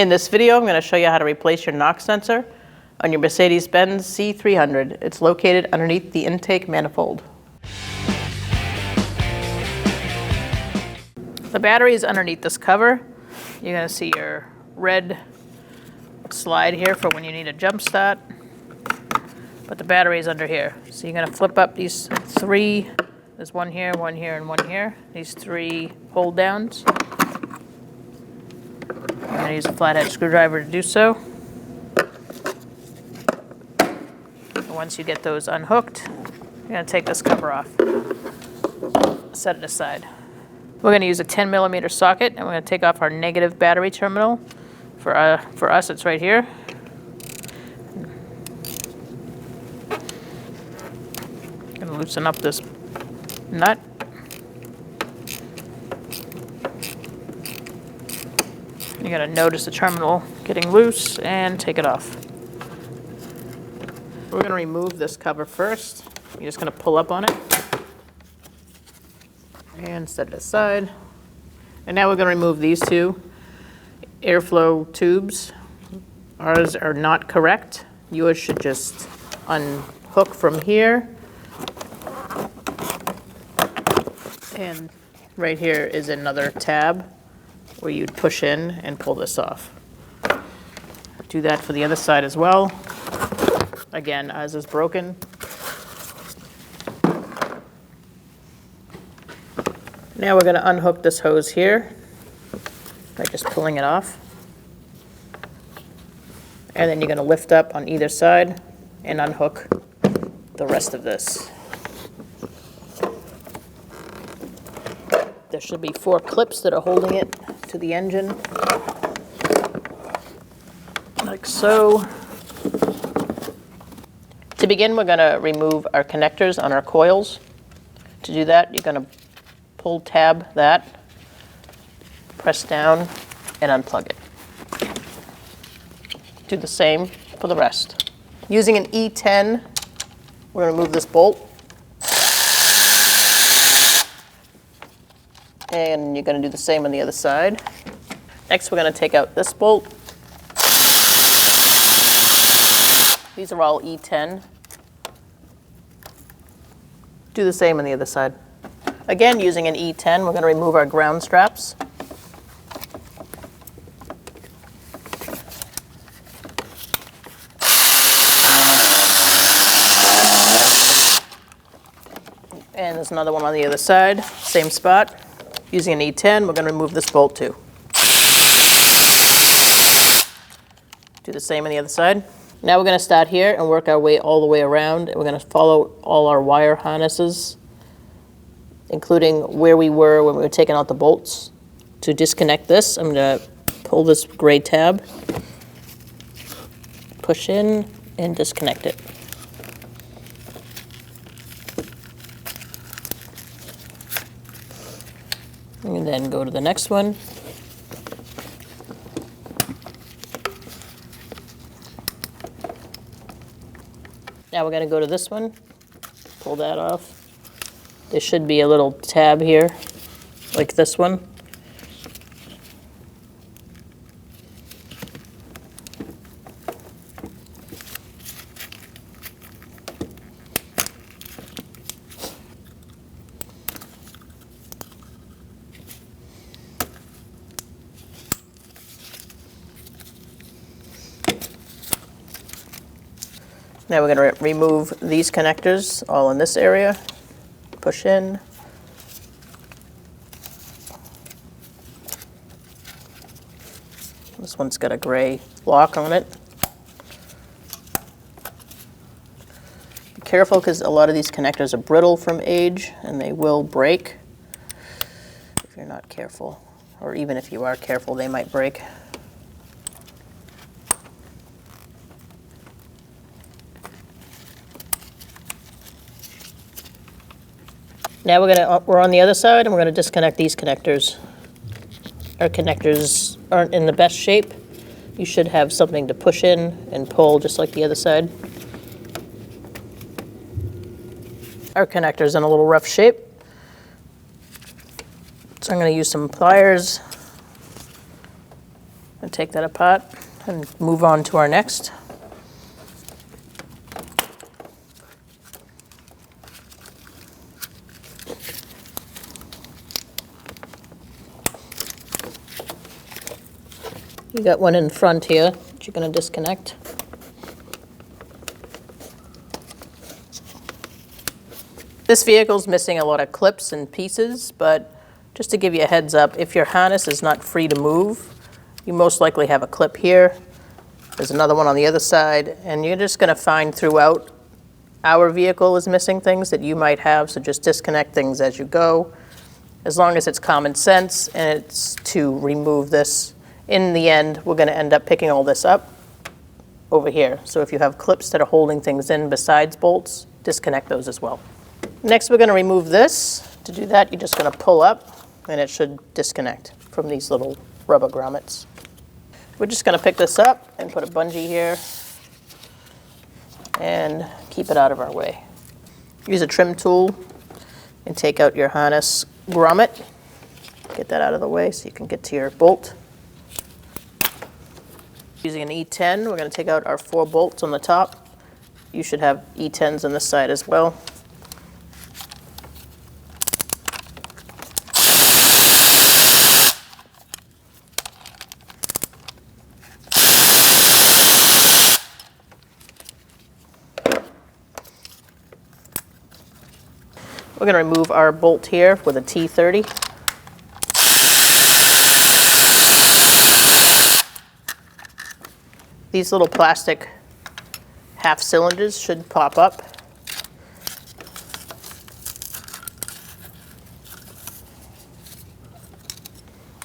In this video, I'm going to show you how to replace your knock sensor on your Mercedes-Benz C300. It's located underneath the intake manifold. The battery is underneath this cover. You're going to see your red slide here for when you need a jump start. But the battery is under here. So you're going to flip up these three. There's one here, and one here. These three hold downs. I'm going to use a flathead screwdriver to do so. And once you get those unhooked, you're going to take this cover off. Set it aside. We're going to use a 10mm socket, and we're going to take off our negative battery terminal. For us, it's right here. Going to loosen up this nut. You're going to notice the terminal getting loose and take it off. We're going to remove this cover first. You're just going to pull up on it and set it aside. And now we're going to remove these two airflow tubes. Ours are not correct. Yours should just unhook from here. And right here is another tab where you'd push in and pull this off. Do that for the other side as well. Again, ours is broken. Now we're going to unhook this hose here by just pulling it off. And then you're going to lift up on either side and unhook the rest of this. There should be 4 clips that are holding it to the engine, like so. To begin, we're going to remove our connectors on our coils. To do that, you're going to pull tab that, press down, and unplug it. Do the same for the rest. Using an E10, we're going to remove this bolt. And you're going to do the same on the other side. Next, we're going to take out this bolt. These are all E10. Do the same on the other side. Again, using an E10, we're going to remove our ground straps. And there's another one on the other side, same spot. Using an E10, we're going to remove this bolt too. Do the same on the other side. Now we're going to start here and work our way all the way around. We're going to follow all our wire harnesses, including where we were when we were taking out the bolts. To disconnect this, I'm going to pull this gray tab, push in, and disconnect it. And then go to the next one. Now we're going to go to this one, pull that off. There should be a little tab here, like this one. Now we're going to remove these connectors all in this area. Push in. This one's got a gray lock on it. Be careful because a lot of these connectors are brittle from age and they will break if you're not careful. Or even if you are careful, they might break. Now we're on the other side, and we're going to disconnect these connectors. Our connectors aren't in the best shape. You should have something to push in and pull, just like the other side. Our connector's in a little rough shape. So I'm going to use some pliers And take that apart and move on to our next. You got one in front here that you're going to disconnect. This vehicle's missing a lot of clips and pieces, but just to give you a heads up, if your harness is not free to move, you most likely have a clip here. There's another one on the other side, and you're just going to find throughout our vehicle is missing things that you might have, so just disconnect things as you go, as long as it's common sense and it's to remove this. In the end, we're going to end up picking all this up over here. So if you have clips that are holding things in besides bolts, disconnect those as well. Next, we're going to remove this. To do that, you're just going to pull up, and it should disconnect from these little rubber grommets. We're just going to pick this up and put a bungee here and keep it out of our way. Use a trim tool and take out your harness grommet. Get that out of the way so you can get to your bolt. Using an E10, we're going to take out our 4 bolts on the top. You should have E10s on this side as well. We're going to remove our bolt here with a T30. These little plastic half cylinders should pop up.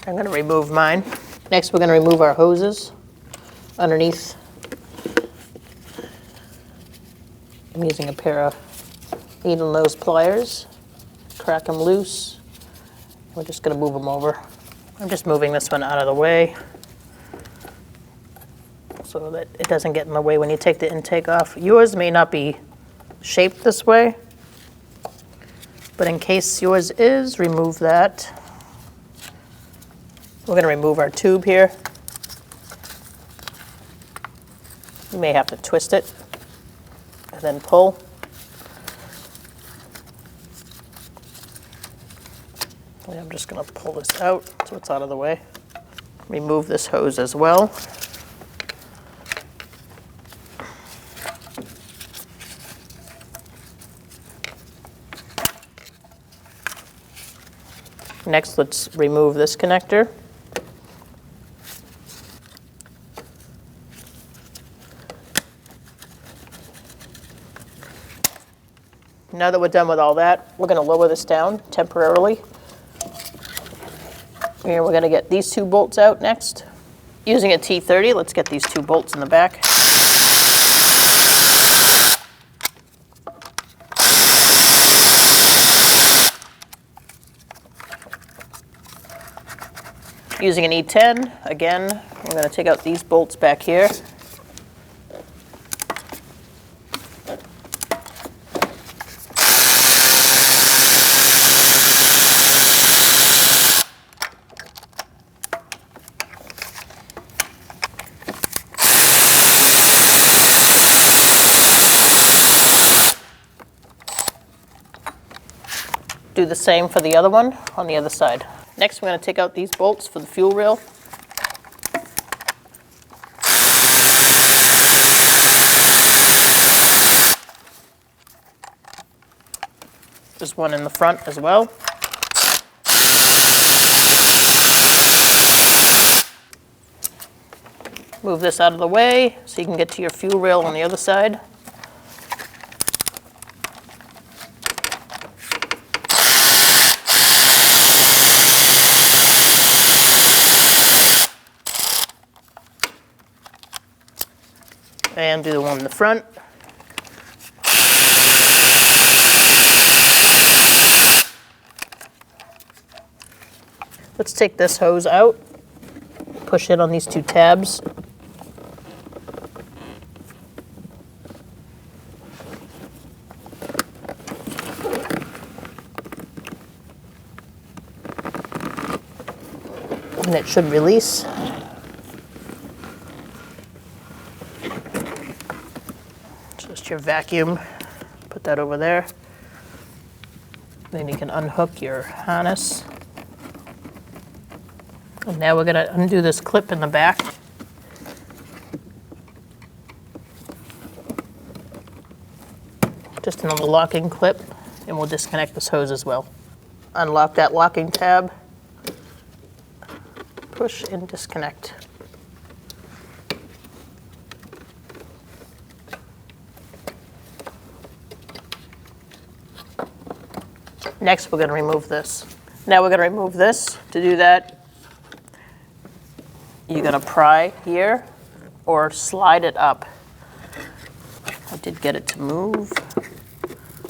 I'm going to remove mine. Next, we're going to remove our hoses underneath. I'm using a pair of needle nose pliers. Crack them loose. We're just going to move them over. I'm just moving this one out of the way so that it doesn't get in the way when you take the intake off. Yours may not be shaped this way, but in case yours is, remove that. We're going to remove our tube here. You may have to twist it and then pull. And I'm just going to pull this out so it's out of the way. Remove this hose as well. Next, let's remove this connector. Now that we're done with all that, we're going to lower this down temporarily. And we're going to get these 2 bolts out next. Using a T30, let's get these 2 bolts in the back. Using an E10, again, we're going to take out these bolts back here. Do the same for the other one on the other side. Next, we're going to take out these bolts for the fuel rail. There's one in the front as well. Move this out of the way so you can get to your fuel rail on the other side. And do the one in the front. Let's take this hose out, push it on these 2 tabs. And it should release. Just your vacuum, put that over there. Then you can unhook your harness. And now we're going to undo this clip in the back. Just another locking clip, and we'll disconnect this hose as well. Unlock that locking tab, push and disconnect. Next, we're going to remove this. Now we're going to remove this. To do that, you're going to pry here or slide it up. I did get it to move.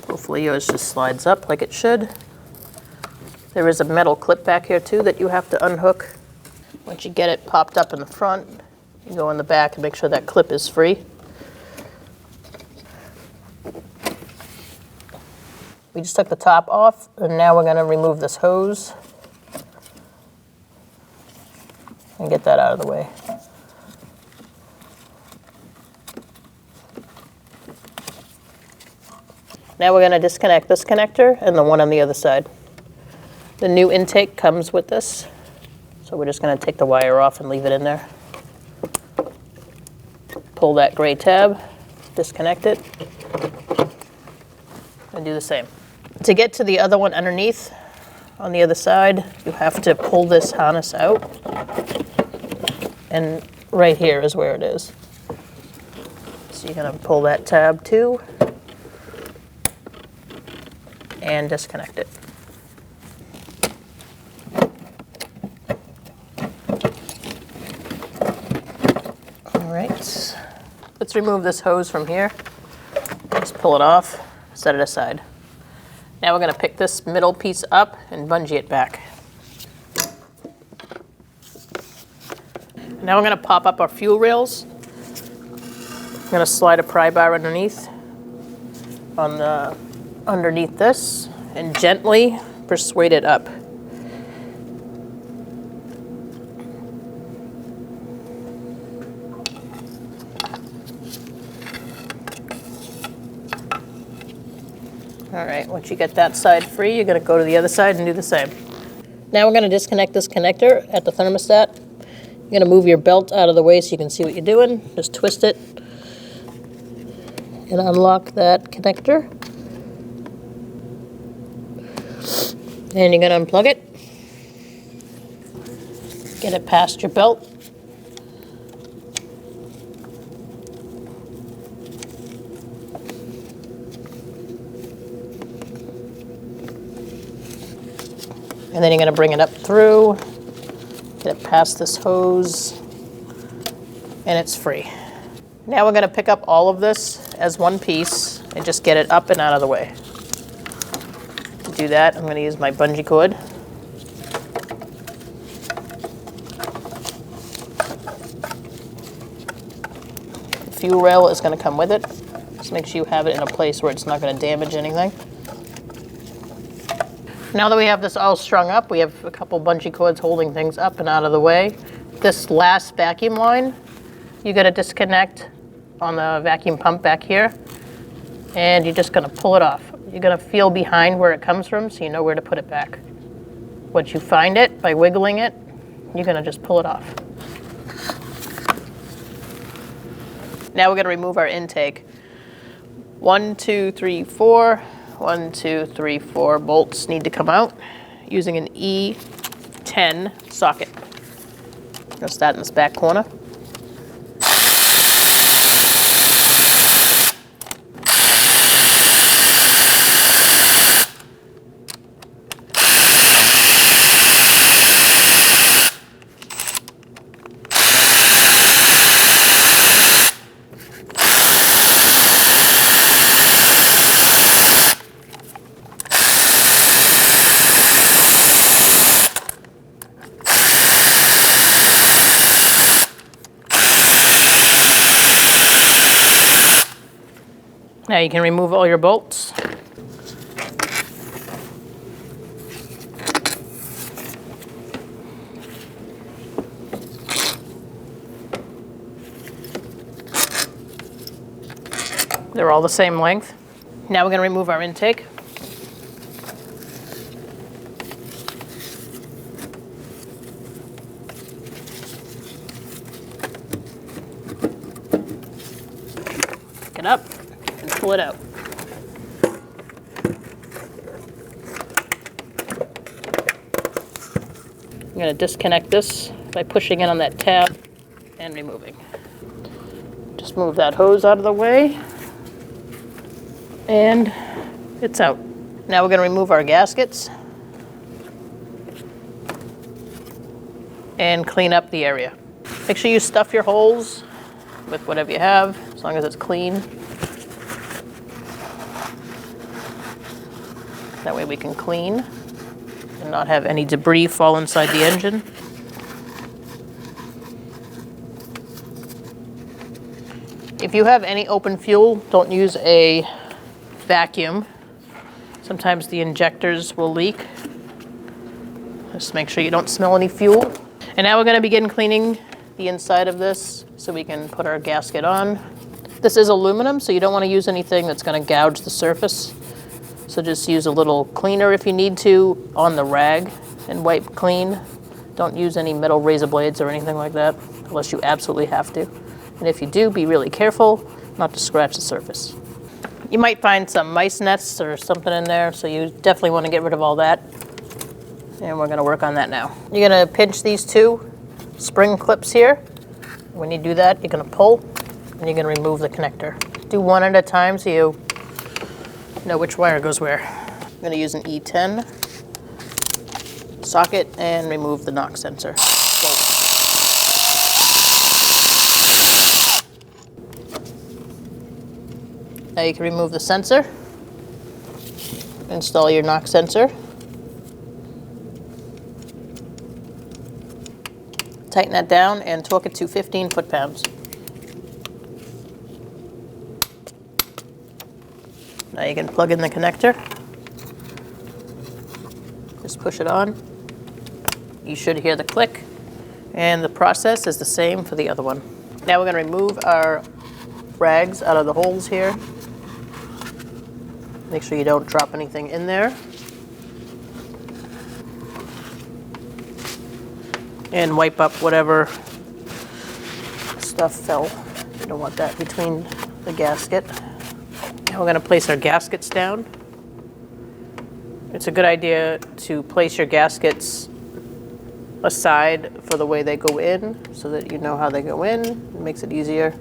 Hopefully yours just slides up like it should. There is a metal clip back here too that you have to unhook. Once you get it popped up in the front, you go in the back and make sure that clip is free. We just took the top off, and now we're going to remove this hose and get that out of the way. Now we're going to disconnect this connector and the one on the other side. The new intake comes with this, so we're just going to take the wire off and leave it in there. Pull that gray tab, disconnect it, and do the same. To get to the other one underneath, on the other side, you have to pull this harness out, and right here is where it is. So you're going to pull that tab too, and disconnect it. All right, let's remove this hose from here. Just pull it off, set it aside. Now we're going to pick this middle piece up and bungee it back. Now we're going to pop up our fuel rails. I'm going to slide a pry bar underneath underneath this and gently persuade it up. All right, once you get that side free, you're going to go to the other side and do the same. Now we're going to disconnect this connector at the thermostat. You're going to move your belt out of the way so you can see what you're doing. Just twist it and unlock that connector. And you're going to unplug it. Get it past your belt. And then you're going to bring it up through, get it past this hose, and it's free. Now we're going to pick up all of this as one piece and just get it up and out of the way. To do that, I'm going to use my bungee cord. The fuel rail is going to come with it. Just make sure you have it in a place where it's not going to damage anything. Now that we have this all strung up, we have a couple bungee cords holding things up and out of the way. This last vacuum line, you're going to disconnect on the vacuum pump back here, and you're just going to pull it off. You're going to feel behind where it comes from so you know where to put it back. Once you find it, by wiggling it, you're going to just pull it off. Now we're going to remove our intake. 1, 2, 3, 4. 1, 2, 3, 4 bolts need to come out using an E10 socket. I'm going to start in this back corner. Now you can remove all your bolts. They're all the same length. Now we're going to remove our intake. Pick it up and pull it out. I'm going to disconnect this by pushing in on that tab and removing. Just move that hose out of the way, and it's out. Now we're going to remove our gaskets and clean up the area. Make sure you stuff your holes with whatever you have, as long as it's clean. That way we can clean and not have any debris fall inside the engine. If you have any open fuel, don't use a vacuum. Sometimes the injectors will leak. Just make sure you don't smell any fuel. And now we're going to begin cleaning the inside of this so we can put our gasket on. This is aluminum, so you don't want to use anything that's going to gouge the surface. So just use a little cleaner if you need to on the rag and wipe clean. Don't use any metal razor blades or anything like that unless you absolutely have to. And if you do, be really careful not to scratch the surface. You might find some mice nests or something in there, so you definitely want to get rid of all that. And we're going to work on that now. You're going to pinch these two spring clips here. When you do that, you're going to pull and you're going to remove the connector. Do one at a time so you know which wire goes where. I'm going to use an E10 socket and remove the knock sensor. Now you can remove the sensor, install your knock sensor, tighten that down and torque it to 15 foot-pounds. Now you can plug in the connector, just push it on. You should hear the click, and the process is the same for the other one. Now we're going to remove our rags out of the holes here. Make sure you don't drop anything in there. And wipe up whatever stuff fell. You don't want that between the gasket. Now we're going to place our gaskets down. It's a good idea to place your gaskets aside for the way they go in so that you know how they go in. It makes it easier.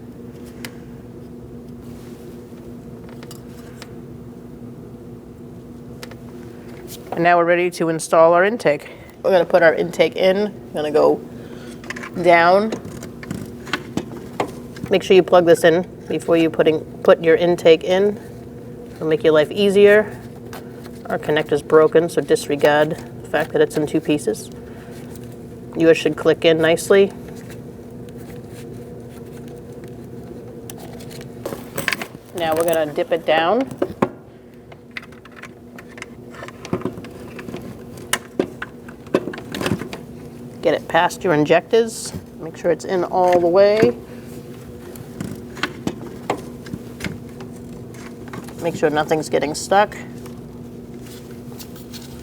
And now we're ready to install our intake. We're going to put our intake in. We're going to go down. Make sure you plug this in before you put your intake in. It'll make your life easier. Our connector's broken, so disregard the fact that it's in two pieces. Yours should click in nicely. Now we're going to dip it down. Get it past your injectors. Make sure it's in all the way. Make sure nothing's getting stuck.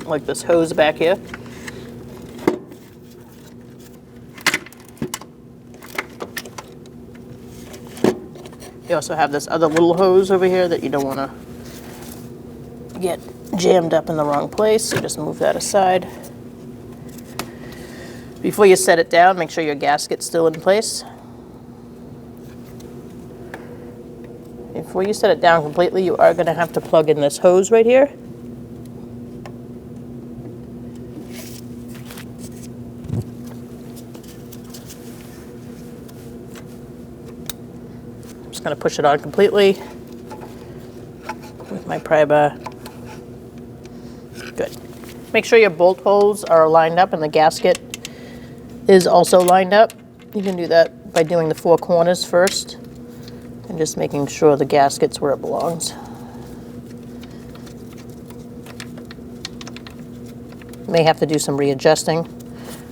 Like this hose back here. You also have this other little hose over here that you don't want to get jammed up in the wrong place, so just move that aside. Before you set it down, make sure your gasket's still in place. Before you set it down completely, you are going to have to plug in this hose right here. I'm just going to push it on completely with my pry bar. Good. Make sure your bolt holes are lined up and the gasket is also lined up. You can do that by doing the four corners first and just making sure the gasket's where it belongs. You may have to do some readjusting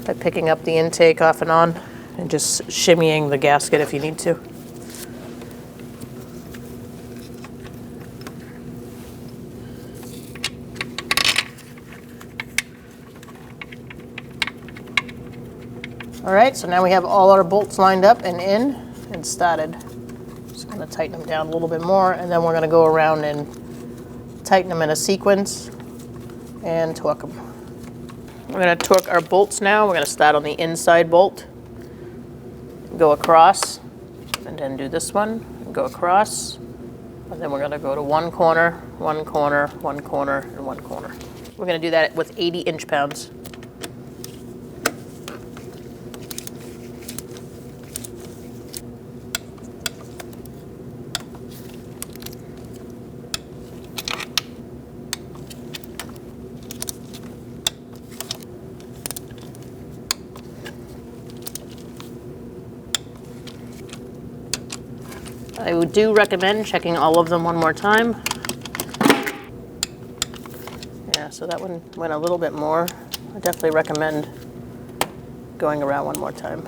by picking up the intake off and on and just shimmying the gasket if you need to. All right, so now we have all our bolts lined up and in and started. Just gonna tighten them down a little bit more, and then we're gonna go around and tighten them in a sequence and torque them. We're gonna torque our bolts now. We're gonna start on the inside bolt, go across, and then do this one, and go across, and then we're gonna go to one corner, one corner, one corner, and one corner. We're gonna do that with 80 inch-pounds. I do recommend checking all of them one more time. Yeah, so that one went a little bit more. I definitely recommend going around one more time.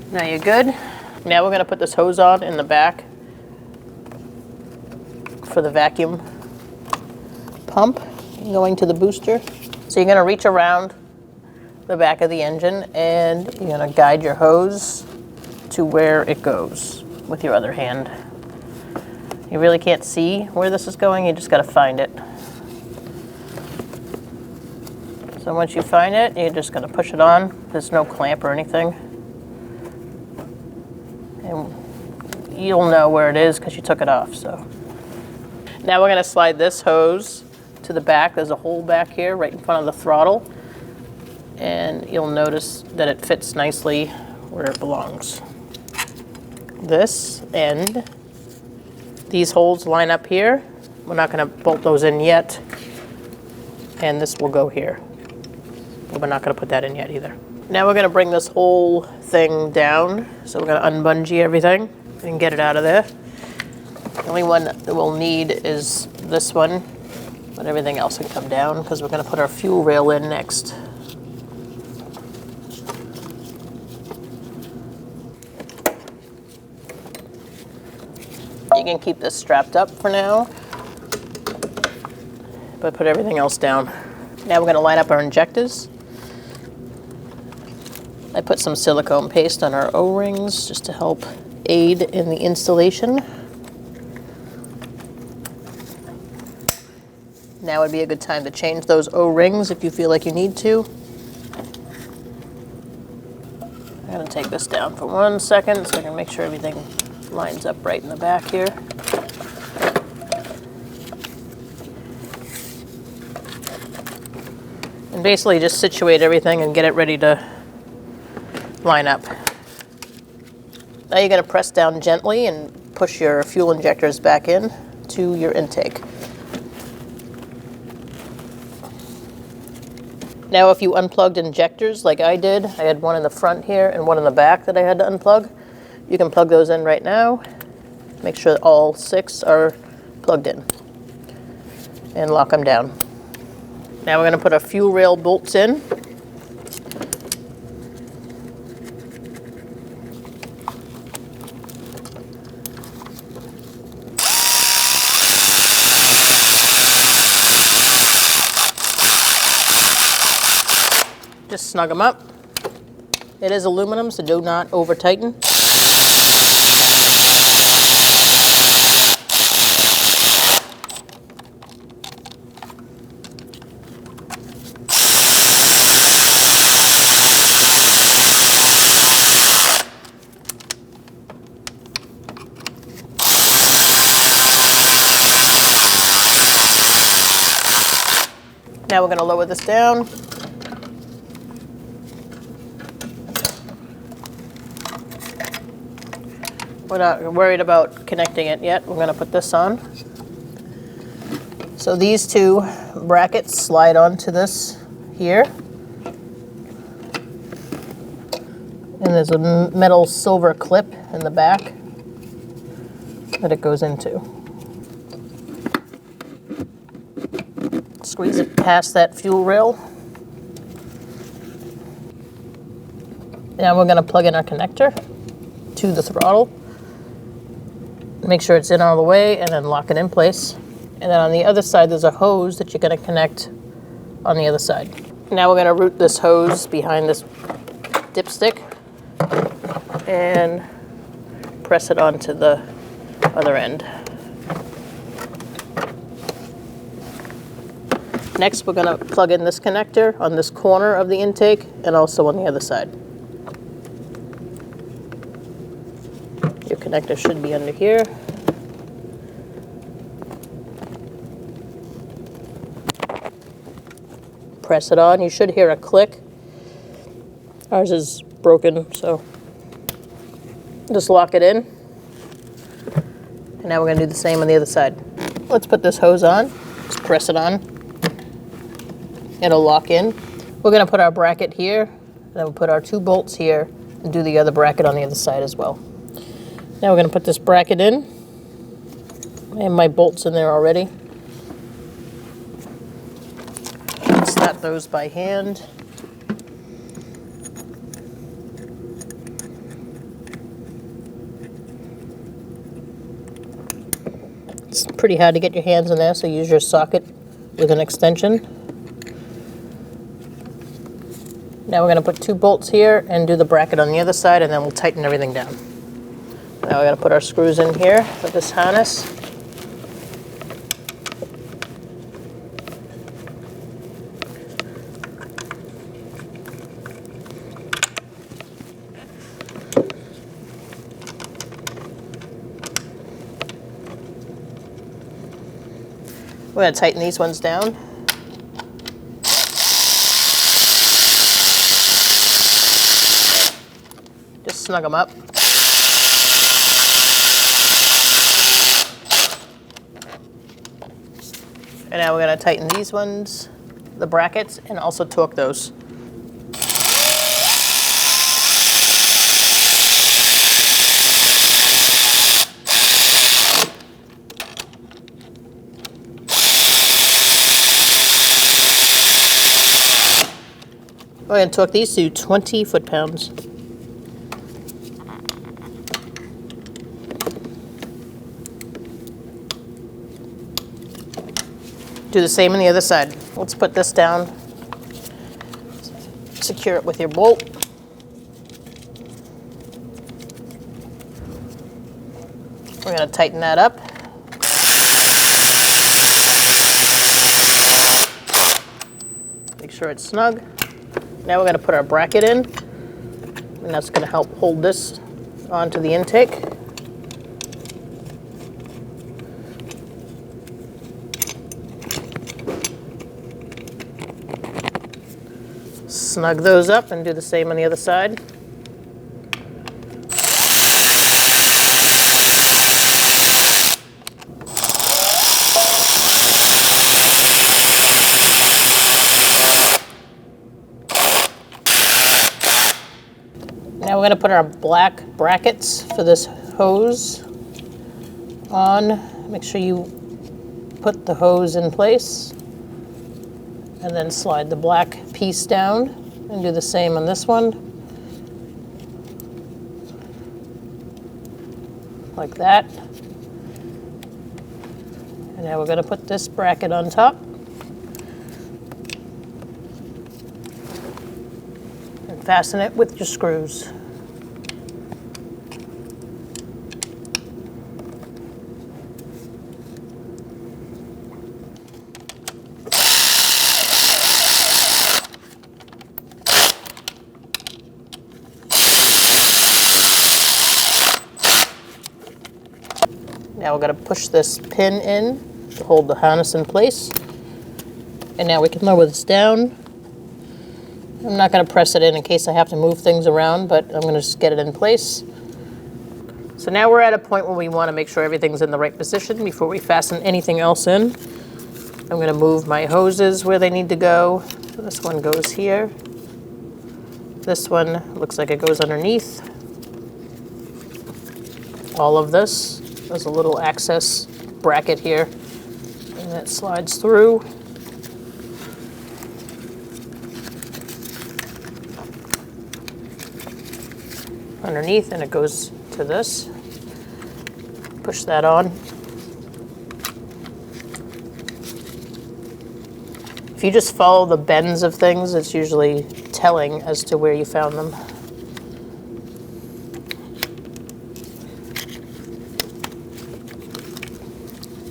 Now you're good. Now we're going to put this hose on in the back for the vacuum pump going to the booster. So you're going to reach around the back of the engine and you're going to guide your hose to where it goes with your other hand. You really can't see where this is going, you just got to find it. So once you find it, you're just going to push it on. There's no clamp or anything. And you'll know where it is because you took it off. So now we're going to slide this hose to the back. There's a hole back here right in front of the throttle, and you'll notice that it fits nicely where it belongs. This end, these holes line up here. We're not going to bolt those in yet, and this will go here. But we're not going to put that in yet either. Now we're going to bring this whole thing down. So we're going to unbungee everything and get it out of there. The only one that we'll need is this one, but everything else can come down because we're going to put our fuel rail in next. You can keep this strapped up for now, but put everything else down. Now we're going to line up our injectors. I put some silicone paste on our O-rings just to help aid in the installation. Now would be a good time to change those O-rings if you feel like you need to. I'm going to take this down for 1 second so I can make sure everything lines up right in the back here. And basically just situate everything and get it ready to line up. Now you're going to press down gently and push your fuel injectors back in to your intake. Now if you unplugged injectors like I did, I had one in the front here and one in the back that I had to unplug. You can plug those in right now. Make sure that all 6 are plugged in and lock them down. Now we're going to put our fuel rail bolts in. Just snug them up. It is aluminum, so do not over tighten. Now we're going to lower this down. We're not worried about connecting it yet. We're going to put this on. So these 2 brackets slide onto this here. And there's a metal silver clip in the back that it goes into. Squeeze it past that fuel rail. Now we're going to plug in our connector to the throttle. Make sure it's in all the way and then lock it in place. And then on the other side there's a hose that you're going to connect on the other side. Now we're going to route this hose behind this dipstick and press it onto the other end. Next, we're going to plug in this connector on this corner of the intake and also on the other side. Your connector should be under here. Press it on. You should hear a click. Ours is broken, so just lock it in. And now we're going to do the same on the other side. Let's put this hose on. Just press it on. It'll lock in. We're going to put our bracket here, and then we'll put our 2 bolts here and do the other bracket on the other side as well. Now we're going to put this bracket in. And my bolts in there already. Start those by hand. It's pretty hard to get your hands in there, so use your socket with an extension. Now we're going to put 2 bolts here and do the bracket on the other side, and then we'll tighten everything down. Now we're going to put our screws in here with this harness. We're going to tighten these ones down. Just snug them up. And now we're going to tighten these ones, the brackets, and also torque those. We're going to torque these to 20 foot-pounds. Do the same on the other side. Let's put this down. Secure it with your bolt. We're going to tighten that up. Make sure it's snug. Now we're going to put our bracket in, and that's going to help hold this onto the intake. Snug those up and do the same on the other side. Now we're going to put our black brackets for this hose on. Make sure you put the hose in place and then slide the black piece down and do the same on this one. Like that. And now we're going to put this bracket on top. And fasten it with your screws. Now we're going to push this pin in to hold the harness in place. And now we can lower this down. I'm not going to press it in case I have to move things around, but I'm going to just get it in place. So now we're at a point where we want to make sure everything's in the right position before we fasten anything else in. I'm going to move my hoses where they need to go. So this one goes here. This one looks like it goes underneath. All of this, there's a little access bracket here, and that slides through. Underneath, and it goes to this. Push that on. If you just follow the bends of things, it's usually telling as to where you found them.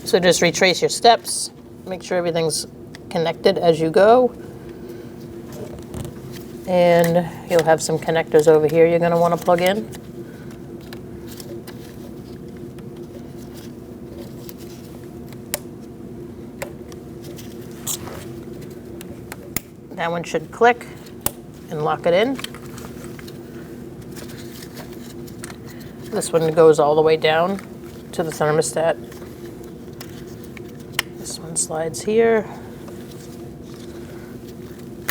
So just retrace your steps, make sure everything's connected as you go. And you'll have some connectors over here you're going to want to plug in. That one should click and lock it in. This one goes all the way down to the thermostat. This one slides here.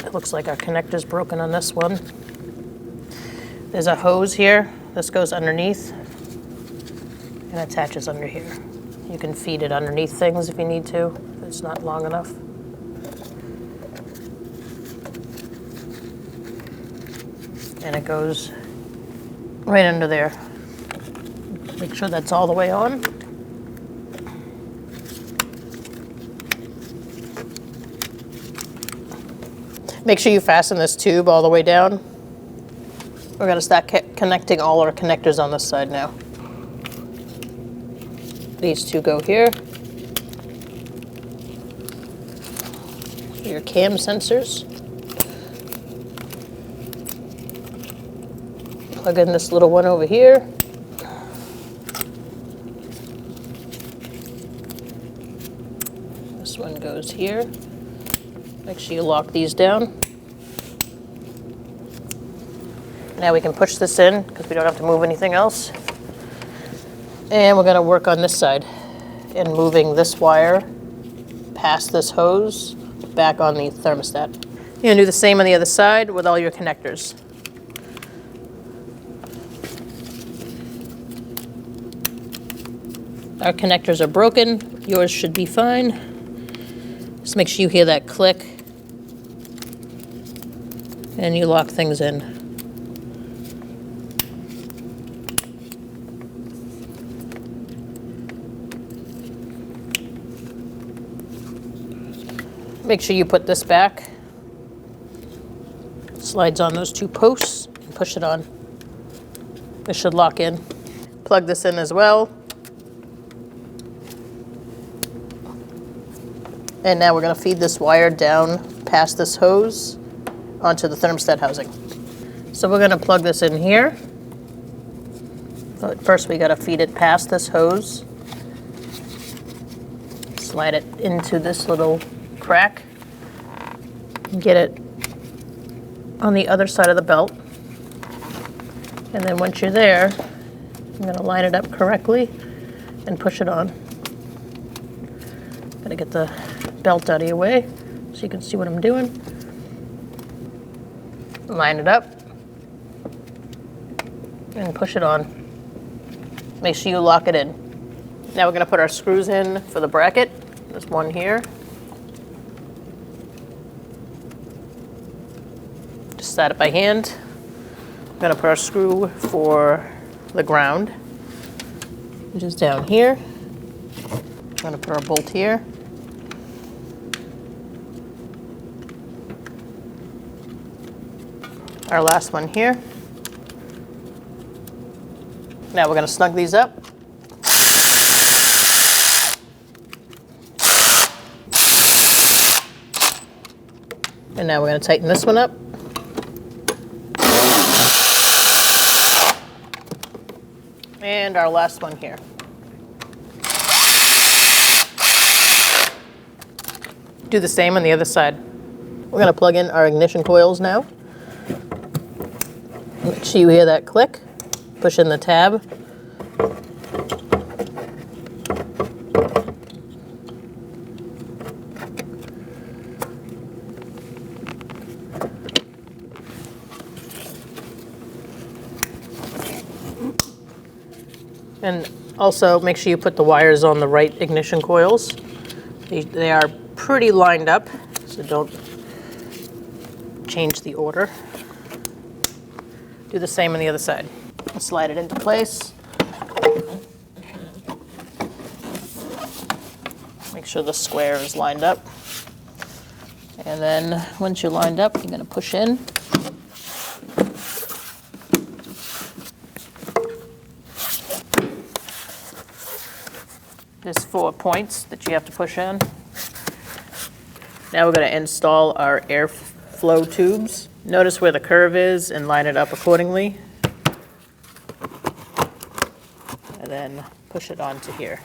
It looks like our connector's broken on this one. There's a hose here. This goes underneath and attaches under here. You can feed it underneath things if you need to, if it's not long enough. And it goes right under there. Make sure that's all the way on. Make sure you fasten this tube all the way down. We're going to start connecting all our connectors on this side now. These two go here. Your cam sensors. Plug in this little one over here. This one goes here. Make sure you lock these down. Now we can push this in because we don't have to move anything else. And we're going to work on this side and moving this wire past this hose back on the thermostat. You're going to do the same on the other side with all your connectors. Our connectors are broken. Yours should be fine. Just make sure you hear that click and you lock things in. Make sure you put this back. Slides on those two posts and push it on. This should lock in. Plug this in as well. And now we're going to feed this wire down past this hose onto the thermostat housing. So we're going to plug this in here. But first we got to feed it past this hose. Slide it into this little crack. And get it on the other side of the belt. And then once you're there, I'm going to line it up correctly and push it on. Got to get the belt out of your way so you can see what I'm doing. Line it up and push it on. Make sure you lock it in. Now we're going to put our screws in for the bracket. There's one here. Just set it by hand. I'm going to put our screw for the ground, which is down here. I'm going to put our bolt here. Our last one here. Now we're going to snug these up. And now we're going to tighten this one up. And our last one here. Do the same on the other side. We're going to plug in our ignition coils now. Make sure you hear that click. Push in the tab. Also, make sure you put the wires on the right ignition coils. They are pretty lined up, so don't change the order. Do the same on the other side. Slide it into place. Make sure the square is lined up. And then once you're lined up, you're going to push in. There's 4 points that you have to push in. Now we're going to install our airflow tubes. Notice where the curve is and line it up accordingly. And then push it onto here.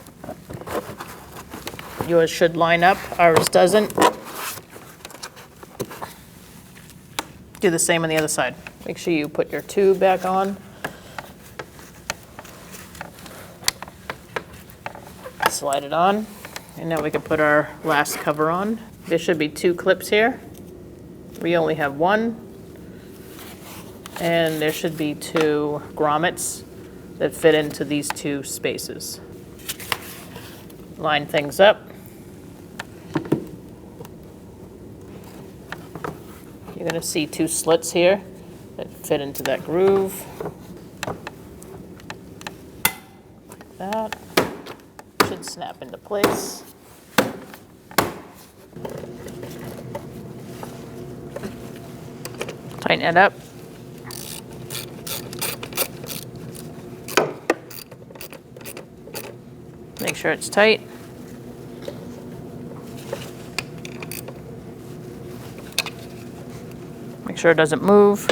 Yours should line up, ours doesn't. Do the same on the other side. Make sure you put your tube back on. Slide it on. And now we can put our last cover on. There should be 2 clips here. We only have 1. And there should be 2 grommets that fit into these 2 spaces. Line things up. You're going to see 2 slits here that fit into that groove. Like that. Should snap into place. Tighten it up. Make sure it's tight. Make sure it doesn't move.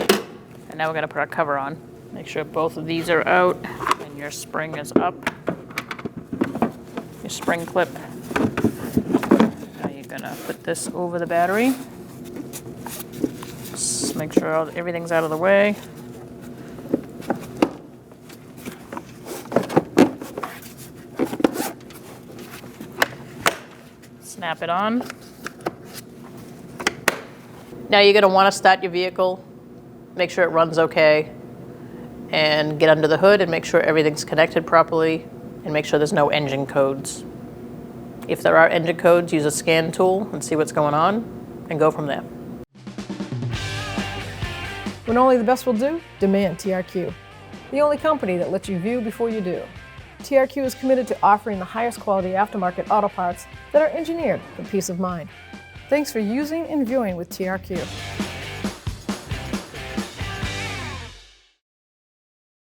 And now we're going to put our cover on. Make sure both of these are out and your spring is up. Your spring clip. Now you're going to put this over the battery. Just make sure everything's out of the way. Snap it on. Now you're going to want to start your vehicle, make sure it runs okay, and get under the hood and make sure everything's connected properly, and make sure there's no engine codes. If there are engine codes, use a scan tool and see what's going on, and go from there. When only the best will do, demand TRQ. The only company that lets you view before you do. TRQ is committed to offering the highest quality aftermarket auto parts that are engineered for peace of mind. Thanks for using and viewing with TRQ.